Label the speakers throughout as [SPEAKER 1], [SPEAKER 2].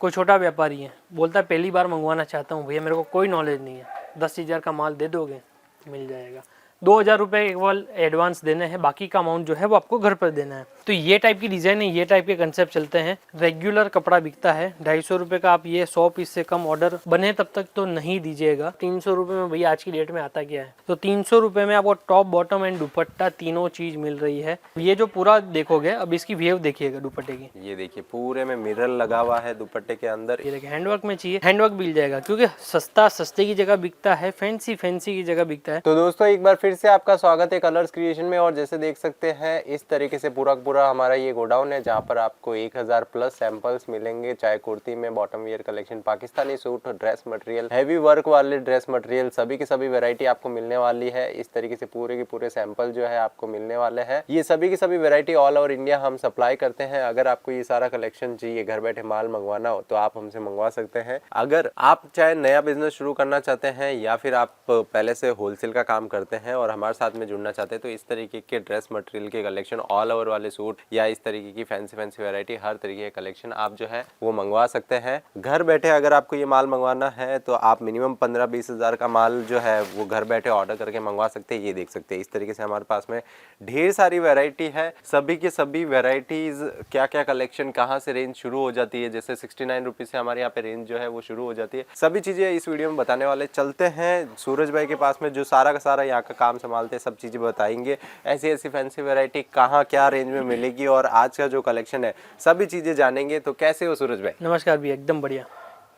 [SPEAKER 1] कोई छोटा व्यापारी है, बोलता है पहली बार मंगवाना चाहता हूँ भैया, मेरे को कोई नॉलेज नहीं है, 10,000 का माल दे दोगे, मिल जाएगा। 2,000 रुपये केवल एडवांस देने हैं, बाकी का अमाउंट जो है वो आपको घर पर देना है। तो ये टाइप की डिज़ाइन है, ये टाइप के कंसेप्ट चलते हैं। रेगुलर कपड़ा बिकता है 250 रुपये का, आप ये 100 पीस से कम ऑर्डर बने तब तक तो नहीं दीजिएगा। 300 रुपये में भैया आज की डेट में आता क्या है, तो 300 रुपये में आपको टॉप बॉटम एंड दुपट्टा तीनों चीज मिल रही है। ये जो पूरा देखोगे, अब इसकी वेव देखिएगा दुपट्टे की,
[SPEAKER 2] ये देखिए पूरे में मिरर लगा हुआ है दुपट्टे के अंदर।
[SPEAKER 1] ये देखिए हैंडवर्क में चाहिए, हैंडवर्क मिल जाएगा, क्योंकि सस्ता सस्ते की जगह बिकता है, फैंसी फैंसी की जगह बिकता है।
[SPEAKER 2] तो दोस्तों एक बार फिर से आपका स्वागत है कलर्स क्रिएशन में। और जैसे देख सकते हैं इस तरीके से पूरा हमारा ये गोडाउन है, जहाँ पर आपको 1000 प्लस सैंपल्स मिलेंगे, चाहे कुर्ती में, bottom wear collection, Pakistani suit, dress material, heavy work वाले ड्रेस मटेरियल, सभी की सभी वैरायटी आपको मिलने वाली है। इस तरीके से पूरे के पूरे सैंपल जो है आपको मिलने वाले हैं। ये सभी की सभी वैरायटी ऑल ओवर इंडिया हम सप्लाई करते हैं। अगर आपको ये सारा कलेक्शन चाहिए, घर बैठे माल मंगवाना हो, तो आप हमसे मंगवा सकते हैं। अगर आप चाहे नया बिजनेस शुरू करना चाहते हैं या फिर आप पहले से होलसेल का काम करते हैं और हमारे साथ में जुड़ना चाहते हैं, तो इस तरीके के ड्रेस मटेरियल के कलेक्शन, ऑल ओवर वाले सूट या इस तरीके की फैंसी फैंसी वैरायटी, हर तरीके के कलेक्शन आप जो है वो मंगवा सकते हैं घर बैठे। अगर आपको ये माल मंगवाना है तो आप मिनिमम 15-20 हज़ार का माल जो है वो घर बैठे ऑर्डर करके मंगवा सकते हैं। ये देख सकते हैं इस तरीके से हमारे पास में ढेर सारी वैरायटी है। सभी के सभी वैरायटीज, क्या क्या कलेक्शन, कहाँ से रेंज शुरू हो जाती है, जैसे 69 रुपीज से हमारे यहाँ पे रेंज जो है वो शुरू हो जाती है। सभी चीजें इस वीडियो में बताने वाले। चलते हैं सूरज भाई के पास में, जो सारा का सारा यहाँ का काम संभालते हैं, सब चीजें बताएंगे। ऐसी ऐसी फैंसी वैरायटी कहाँ क्या रेंज में मिलेगी और आज का जो कलेक्शन है सभी चीजें जानेंगे। तो कैसे हो सूरज भाई?
[SPEAKER 1] नमस्कार भैया, एकदम बढ़िया।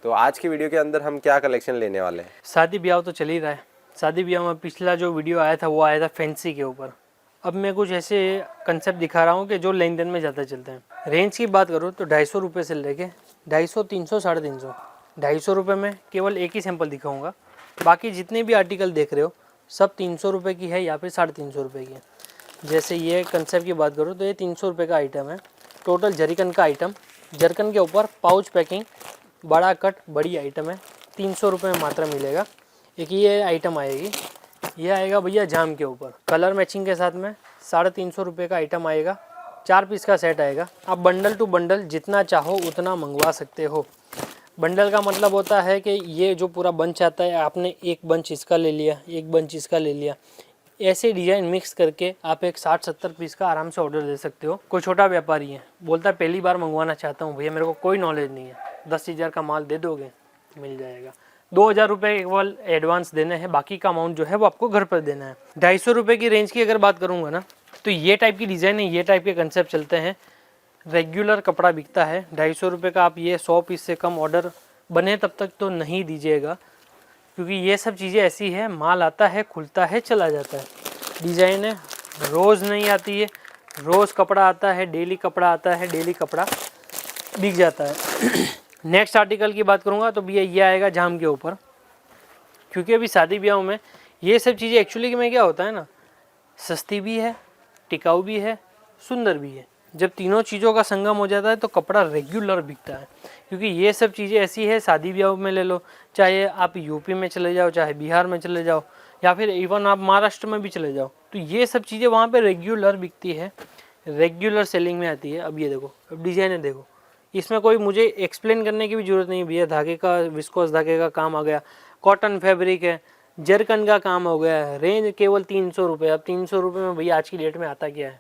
[SPEAKER 2] तो आज की वीडियो के अंदर हम क्या कलेक्शन लेने वाले हैं?
[SPEAKER 1] शादी ब्याह तो चल ही रहा है। शादी ब्याह में पिछला जो वीडियो आया था वो आया था फैंसी के ऊपर। अब मैं कुछ ऐसे कंसेप्ट दिखा रहा हूँ कि जो लेन देन में ज़्यादा चलते हैं। रेंज की बात करूँ तो 250 रुपये से लेके 250, 300, 350। 250 रुपये में केवल एक ही सैंपल दिखाऊंगा, बाकी जितने भी आर्टिकल देख रहे हो सब 300 रुपये की है या फिर 350 रुपये की है। जैसे ये कंसेप्ट की बात करूँ तो ये 300 रुपये का आइटम है, टोटल जरिकन का आइटम। जरकन के ऊपर पाउच पैकिंग, बड़ा कट, बड़ी आइटम है, 300 रुपये में मात्र मिलेगा। एक ये आइटम आएगी, ये आएगा भैया जाम के ऊपर, कलर मैचिंग के साथ में 350 रुपये का आइटम आएगा। 4 पीस का सेट आएगा। आप बंडल टू बंडल जितना चाहो उतना मंगवा सकते हो। बंडल का मतलब होता है कि ये जो पूरा बंच आता है, आपने एक बंच इसका ले लिया, एक बंच इसका ले लिया, ऐसे डिज़ाइन मिक्स करके आप एक 60-70 पीस का आराम से ऑर्डर दे सकते हो। कोई छोटा व्यापारी है, बोलता है पहली बार मंगवाना चाहता हूँ भैया, मेरे को कोई नॉलेज नहीं है, 10,000 का माल दे दोगे, मिल जाएगा। 2,000 रुपये केवल एडवांस देने हैं, बाकी का अमाउंट जो है वो आपको घर पर देना है। 250 रुपये की रेंज की अगर बात करूँगा ना, तो ये टाइप की डिज़ाइन है, ये टाइप के कंसेप्ट चलते हैं। रेगुलर कपड़ा बिकता है 250 रुपये का, आप ये 100 पीस से कम ऑर्डर बने तब तक तो नहीं दीजिएगा, क्योंकि ये सब चीज़ें ऐसी है, माल आता है, खुलता है, चला जाता है। डिज़ाइन है, रोज़ नहीं आती है, रोज़ कपड़ा आता है, डेली कपड़ा आता है, डेली कपड़ा बिक जाता है। नेक्स्ट आर्टिकल की बात करूँगा तो भैया ये आएगा जाम के ऊपर, क्योंकि अभी शादी ब्याह में ये सब चीज़ें एक्चुअली में क्या होता है ना, सस्ती भी है, टिकाऊ भी है, सुंदर भी है। जब तीनों चीज़ों का संगम हो जाता है तो कपड़ा रेगुलर बिकता है, क्योंकि ये सब चीज़ें ऐसी है, शादी ब्याह में ले लो, चाहे आप यूपी में चले जाओ, चाहे बिहार में चले जाओ, या फिर इवन आप महाराष्ट्र में भी चले जाओ, तो ये सब चीज़ें वहाँ पे रेगुलर बिकती है, रेगुलर सेलिंग में आती है। अब ये देखो, अब डिज़ाइन है देखो, इसमें कोई मुझे एक्सप्लेन करने की भी ज़रूरत नहीं भैया। धागे का, विस्कोस धागे का काम आ गया, कॉटन फैब्रिक है, जरकन का काम हो गया है। रेंज केवल 300 रुपये। अब 300 रुपये में भैया आज की डेट में आता क्या है?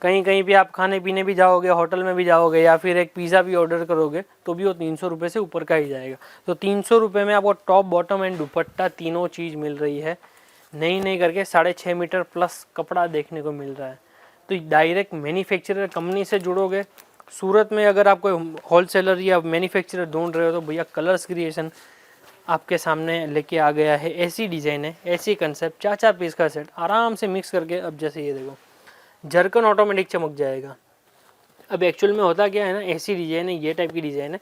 [SPEAKER 1] कहीं कहीं पे आप खाने पीने भी जाओगे, होटल में भी जाओगे, या फिर एक पिज़्ज़ा भी ऑर्डर करोगे तो भी वो 300 रुपये से ऊपर का ही जाएगा। तो 300 रुपये में आपको टॉप बॉटम एंड दुपट्टा तीनों चीज़ मिल रही है। नहीं करके 6.5 मीटर प्लस कपड़ा देखने को मिल रहा है। तो डायरेक्ट मैन्युफैक्चरर कंपनी से जुड़ोगे। सूरत में अगर आप कोई होलसेलर या मैन्युफैक्चरर ढूंढ रहे हो तो भैया कलर्स क्रिएशन आपके सामने लेके आ गया है। ऐसी डिज़ाइन है, ऐसी कंसेप्ट, 4-4 पीस का सेट आराम से मिक्स करके। अब जैसे ये देखो, जरकन ऑटोमेटिक चमक जाएगा। अब एक्चुअल में होता क्या है ना, ऐसी डिज़ाइन है, ये टाइप की डिज़ाइन है,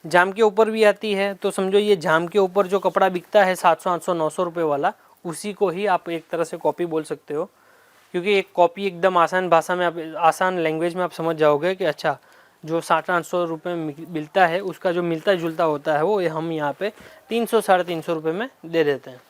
[SPEAKER 1] जाम के ऊपर भी आती है। तो समझो ये जाम के ऊपर जो कपड़ा बिकता है 700, 800, 900 रुपये वाला, उसी को ही आप एक तरह से कॉपी बोल सकते हो, क्योंकि एक कॉपी एकदम आसान भाषा में, आप आसान लैंग्वेज में आप समझ जाओगे कि अच्छा, जो 700-800 रुपये मिलता है उसका जो मिलता जुलता होता है वो हम यहाँ पे 300, 350 रुपये में दे देते हैं।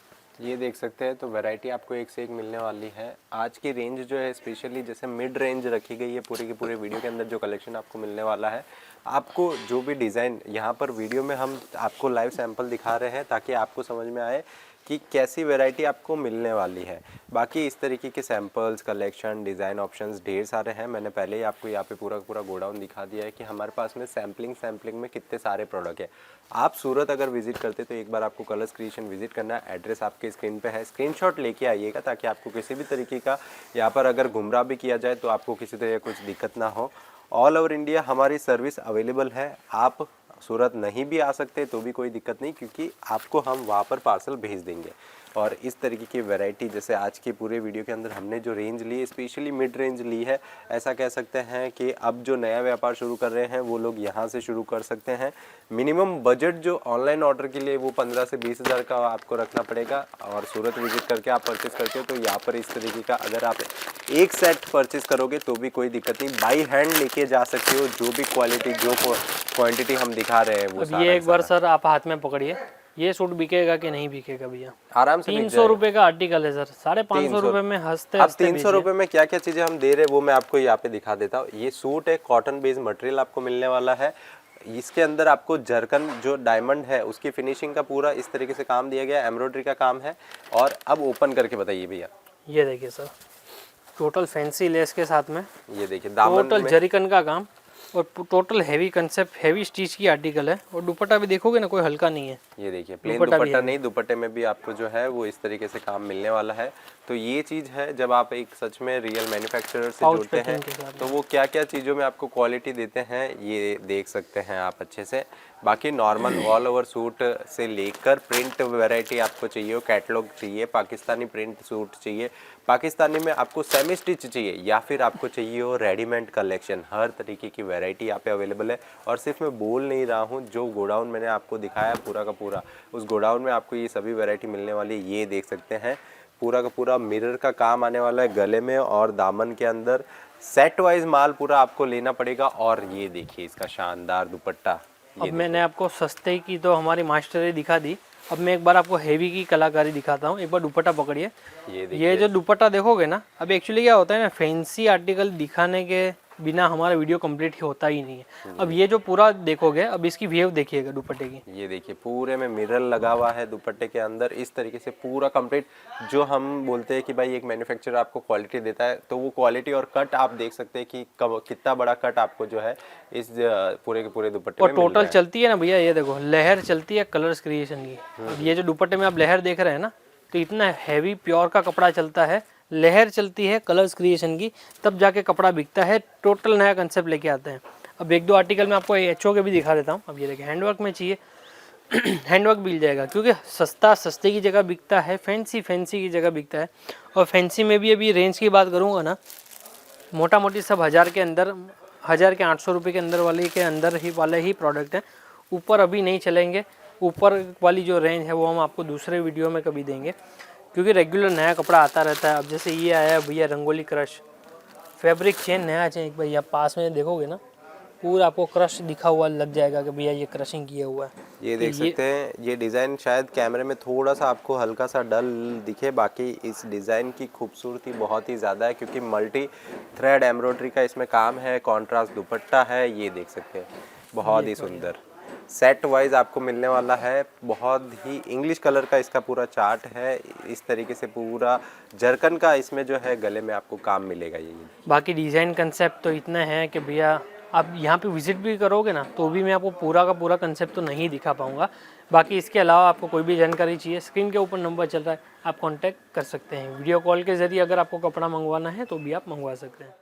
[SPEAKER 2] ये देख सकते हैं। तो वैरायटी आपको एक से एक मिलने वाली है। आज की रेंज जो है स्पेशली जैसे मिड रेंज रखी गई है पूरी की पूरी वीडियो के अंदर, जो कलेक्शन आपको मिलने वाला है आपको जो भी डिज़ाइन यहाँ पर वीडियो में हम आपको लाइव सैंपल दिखा रहे हैं ताकि आपको समझ में आए कि कैसी वैरायटी आपको मिलने वाली है। बाकी इस तरीके के सैंपल्स, कलेक्शन, डिज़ाइन ऑप्शंस ढेर सारे हैं। मैंने पहले ही आपको यहाँ पे पूरा का पूरा गोडाउन दिखा दिया है कि हमारे पास में सैम्पलिंग में कितने सारे प्रोडक्ट है। आप सूरत अगर विजिट करते तो एक बार आपको कलर्स क्रिएशन विजिट करना है। एड्रेस आपके स्क्रीन पे है, स्क्रीनशॉट लेके आइएगा ताकि आपको किसी भी तरीके का यहाँ पर अगर गुमराह भी किया जाए तो आपको किसी तरह कुछ दिक्कत ना हो। ऑल ओवर इंडिया हमारी सर्विस अवेलेबल है। आप सूरत नहीं भी आ सकते तो भी कोई दिक्कत नहीं, क्योंकि आपको हम वहाँ पर पार्सल भेज देंगे। और इस तरीके की वैरायटी जैसे आज के पूरे वीडियो के अंदर हमने जो रेंज ली है, स्पेशली मिड रेंज ली है। ऐसा कह सकते हैं कि अब जो नया व्यापार शुरू कर रहे हैं वो लोग यहाँ से शुरू कर सकते हैं। मिनिमम बजट जो ऑनलाइन ऑर्डर के लिए वो 15 से 20 हज़ार का आपको रखना पड़ेगा। और सूरत विजिट करके आप परचेज़ करते हो तो यहाँ पर इस तरीके का अगर आप एक सेट परचेज़ करोगे तो भी कोई दिक्कत नहीं, बाई हैंड लेके जा सकते हो। जो भी क्वालिटी, जो क्वांटिटी हम दिखा रहे हैं वो
[SPEAKER 1] अब ये एक बार सर आप हाथ में पकड़िए, ये सूट बिकेगा कि नहीं बिकेगा भैया?
[SPEAKER 2] आराम से
[SPEAKER 1] 300 रुपए का आर्टिकल है सर, 550 रुपए में हंसते
[SPEAKER 2] अब 300 रुपए में क्या क्या चीजें हम दे रहे हैं वो मैं आपको यहाँ पे दिखा देता हूँ। ये सूट है, कॉटन बेस्ड मटेरियल आपको मिलने वाला है। इसके अंदर आपको जरकन जो डायमंड है उसकी फिनिशिंग का पूरा इस तरीके से काम दिया गया, एम्ब्रॉयडरी का काम है। और अब ओपन करके बताइए भैया।
[SPEAKER 1] ये देखिए सर, टोटल फैंसी लेस के साथ में,
[SPEAKER 2] ये देखिए दामन
[SPEAKER 1] टोटल जरीकन का काम और total heavy concept, heavy stitch की आर्टिकल है। और दुपट्टा भी देखोगे ना, कोई हल्का नहीं है।
[SPEAKER 2] ये देखिए प्लेन दुपट्टा नहीं, दुपट्टे में भी आपको जो है वो इस तरीके से काम मिलने वाला है। तो ये चीज़ है, जब आप एक सच में रियल मैन्युफैक्चरर से जुड़ते हैं तो वो क्या क्या चीज़ों में आपको क्वालिटी देते हैं ये देख सकते हैं आप अच्छे से। बाकी नॉर्मल ऑल ओवर सूट से लेकर प्रिंट वैरायटी आपको चाहिए हो, कैटलॉग चाहिए, पाकिस्तानी प्रिंट सूट चाहिए, पाकिस्तानी में आपको सेमी स्टिच चाहिए, या फिर आपको चाहिए हो रेडीमेड कलेक्शन, हर तरीके की वैरायटी यहाँ पे अवेलेबल है। और सिर्फ मैं बोल नहीं रहा हूँ, जो गोडाउन मैंने आपको दिखाया पूरा का पूरा, उस गोडाउन में आपको ये सभी वैरायटी मिलने वाली है। ये देख सकते हैं पूरा का पूरा मिरर का काम आने वाला है गले में और दामन के अंदर। सेट वाइज माल पूरा आपको लेना पड़ेगा। और ये देखिए इसका शानदार दुपट्टा।
[SPEAKER 1] अब मैंने आपको सस्ते की तो हमारी मास्टरी दिखा दी, अब मैं एक बार आपको हेवी की कलाकारी दिखाता हूँ। एक बार दुपट्टा पकड़िए, ये जो दुपट्टा देखोगे ना, अब एक्चुअली क्या होता है ना, फैंसी आर्टिकल दिखाने के बिना हमारा वीडियो कंप्लीट होता ही नहीं है। अब ये जो पूरा देखोगे, अब इसकी वेव देखिएगा दुपट्टे की।
[SPEAKER 2] ये देखिए पूरे में मिरर लगा हुआ है दुपट्टे के अंदर, इस तरीके से पूरा कंप्लीट। जो हम बोलते हैं कि भाई एक मैन्युफैक्चरर आपको क्वालिटी देता है, तो वो क्वालिटी और कट आप देख सकते हैं कि कितना बड़ा कट आपको जो है इस पूरे के पूरे दुपट्टे
[SPEAKER 1] और टोटल चलती है ना भैया, ये देखो लहर चलती है कलर्स क्रिएशन की। अब ये जो दुपट्टे में आप लहर देख रहे हैं ना, तो इतना हैवी प्योर का कपड़ा चलता है, लहर चलती है कलर्स क्रिएशन की, तब जाके कपड़ा बिकता है। टोटल नया कंसेप्ट लेके आते हैं। अब एक दो आर्टिकल में आपको एचओ के भी दिखा देता हूँ। अब ये देखिए, हैंडवर्क में चाहिए हैंडवर्क मिल जाएगा, क्योंकि सस्ता सस्ते की जगह बिकता है, फैंसी फैंसी की जगह बिकता है। और फैंसी में भी अभी रेंज की बात करूँगा ना, मोटा मोटी सब 1000 के अंदर, 1000 के 800 रुपये के अंदर वाले ही प्रोडक्ट हैं। ऊपर अभी नहीं चलेंगे, ऊपर वाली जो रेंज है वो हम आपको दूसरे वीडियो में कभी देंगे, क्योंकि रेगुलर नया कपड़ा आता रहता है। अब जैसे ये आया भैया रंगोली क्रश फैब्रिक चेन, नया चेन भैया, पास में देखोगे ना पूरा आपको क्रश दिखा हुआ लग जाएगा कि भैया ये क्रशिंग किया हुआ है।
[SPEAKER 2] ये देख सकते हैं, ये डिज़ाइन शायद कैमरे में थोड़ा सा आपको हल्का सा डल दिखे, बाकी इस डिज़ाइन की खूबसूरती बहुत ही ज़्यादा है, क्योंकि मल्टी थ्रेड एम्ब्रॉयडरी का इसमें काम है, कॉन्ट्रास्ट दुपट्टा है। ये देख सकते हैं बहुत ही सुंदर सेट वाइज आपको मिलने वाला है। बहुत ही इंग्लिश कलर का इसका पूरा चार्ट है, इस तरीके से पूरा जरकन का इसमें जो है गले में आपको काम मिलेगा। ये
[SPEAKER 1] बाकी डिज़ाइन कंसेप्ट तो इतना है कि भैया आप यहाँ पे विजिट भी करोगे ना, तो भी मैं आपको पूरा का पूरा कंसेप्ट तो नहीं दिखा पाऊँगा। बाकी इसके अलावा आपको कोई भी जानकारी चाहिए, स्क्रीन के ऊपर नंबर चल रहा है, आप कांटेक्ट कर सकते हैं। वीडियो कॉल के ज़रिए अगर आपको कपड़ा मंगवाना है तो भी आप मंगवा सकते हैं।